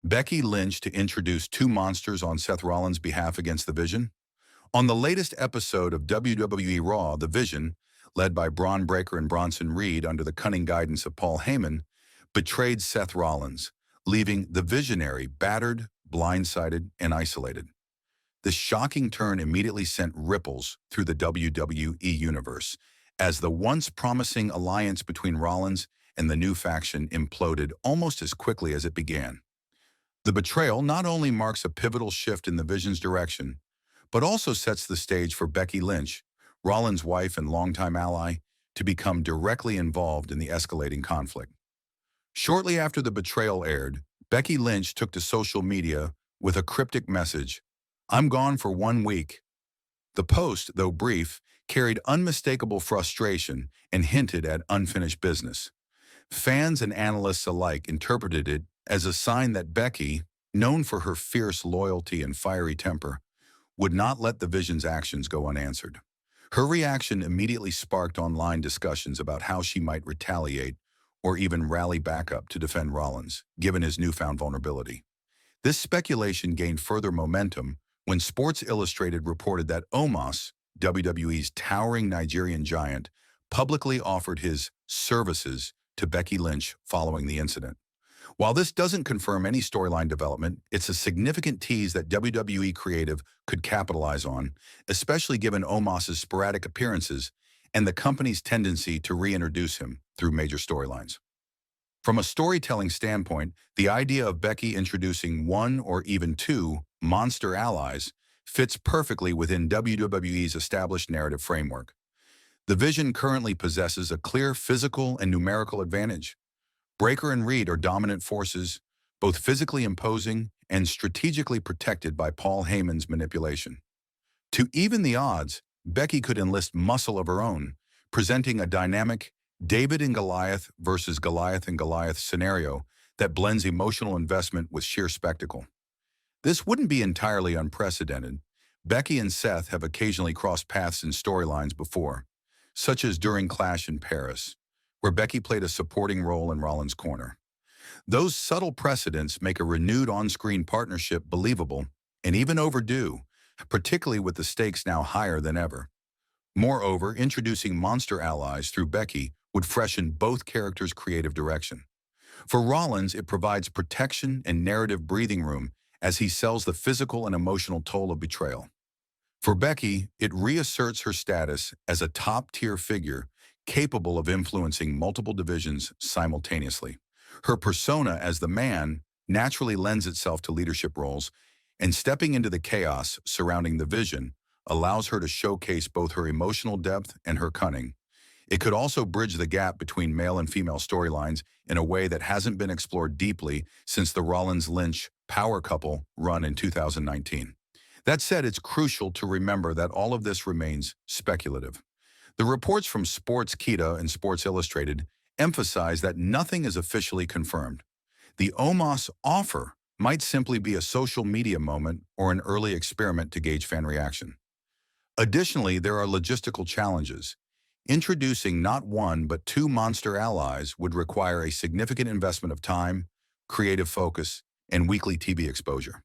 Becky Lynch to introduce two monsters on Seth Rollins' behalf against the Vision? On the latest episode of WWE Raw, the Vision, led by Bron Breakker and Bronson Reed under the cunning guidance of Paul Heyman, betrayed Seth Rollins, leaving the Visionary battered, blindsided, and isolated. This shocking turn immediately sent ripples through the WWE universe, as the once promising alliance between Rollins and the new faction imploded almost as quickly as it began. The betrayal not only marks a pivotal shift in the Vision's direction, but also sets the stage for Becky Lynch, Rollins' wife and longtime ally, to become directly involved in the escalating conflict. Shortly after the betrayal aired, Becky Lynch took to social media with a cryptic message, "I'm gone for 1 week." The post, though brief, carried unmistakable frustration and hinted at unfinished business. Fans and analysts alike interpreted it as a sign that Becky, known for her fierce loyalty and fiery temper, would not let the Vision's actions go unanswered. Her reaction immediately sparked online discussions about how she might retaliate or even rally backup to defend Rollins, given his newfound vulnerability. This speculation gained further momentum when Sports Illustrated reported that Omos, WWE's towering Nigerian giant, publicly offered his services to Becky Lynch following the incident. While this doesn't confirm any storyline development, it's a significant tease that WWE creative could capitalize on, especially given Omos's sporadic appearances and the company's tendency to reintroduce him through major storylines. From a storytelling standpoint, the idea of Becky introducing one or even two monster allies fits perfectly within WWE's established narrative framework. The Vision currently possesses a clear physical and numerical advantage. Breakker and Reed are dominant forces, both physically imposing and strategically protected by Paul Heyman's manipulation. To even the odds, Becky could enlist muscle of her own, presenting a dynamic David and Goliath versus Goliath and Goliath scenario that blends emotional investment with sheer spectacle. This wouldn't be entirely unprecedented. Becky and Seth have occasionally crossed paths in storylines before, such as during Clash in Paris, where Becky played a supporting role in Rollins' corner. Those subtle precedents make a renewed on-screen partnership believable and even overdue, particularly with the stakes now higher than ever. Moreover, introducing monster allies through Becky would freshen both characters' creative direction. For Rollins, it provides protection and narrative breathing room as he sells the physical and emotional toll of betrayal. For Becky, it reasserts her status as a top-tier figure capable of influencing multiple divisions simultaneously. Her persona as the man naturally lends itself to leadership roles, and stepping into the chaos surrounding the Vision allows her to showcase both her emotional depth and her cunning. It could also bridge the gap between male and female storylines in a way that hasn't been explored deeply since the Rollins-Lynch power couple run in 2019. That said, it's crucial to remember that all of this remains speculative. The reports from Sports Kita and Sports Illustrated emphasize that nothing is officially confirmed. The Omos offer might simply be a social media moment or an early experiment to gauge fan reaction. Additionally, there are logistical challenges. Introducing not one but two monster allies would require a significant investment of time, creative focus, and weekly TV exposure.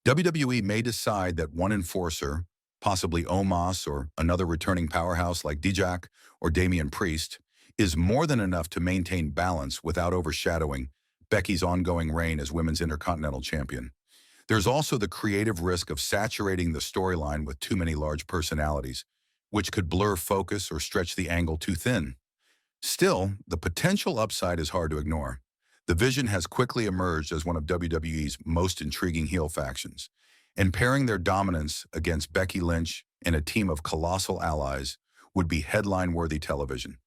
WWE may decide that one enforcer, possibly Omos or another returning powerhouse like Dijak or Damian Priest, is more than enough to maintain balance without overshadowing Becky's ongoing reign as Women's Intercontinental Champion. There's also the creative risk of saturating the storyline with too many large personalities, which could blur focus or stretch the angle too thin. Still, the potential upside is hard to ignore. The Vision has quickly emerged as one of WWE's most intriguing heel factions, and pairing their dominance against Becky Lynch and a team of colossal allies would be headline-worthy television.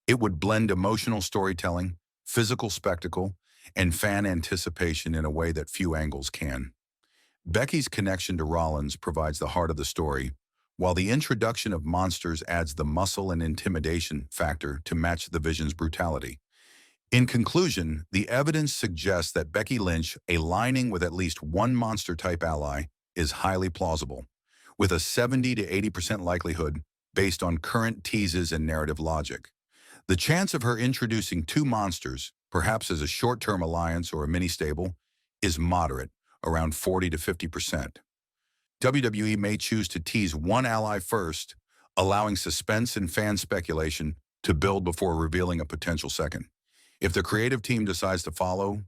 It would blend emotional storytelling, physical spectacle, and fan anticipation in a way that few angles can. Becky's connection to Rollins provides the heart of the story, while the introduction of monsters adds the muscle and intimidation factor to match the Vision's brutality. In conclusion, the evidence suggests that Becky Lynch aligning with at least one monster-type ally is highly plausible, with a 70 to 80% likelihood based on current teases and narrative logic. The chance of her introducing two monsters, perhaps as a short-term alliance or a mini-stable, is moderate, around 40 to 50%. WWE may choose to tease one ally first, allowing suspense and fan speculation to build before revealing a potential second. If the creative team decides to follow,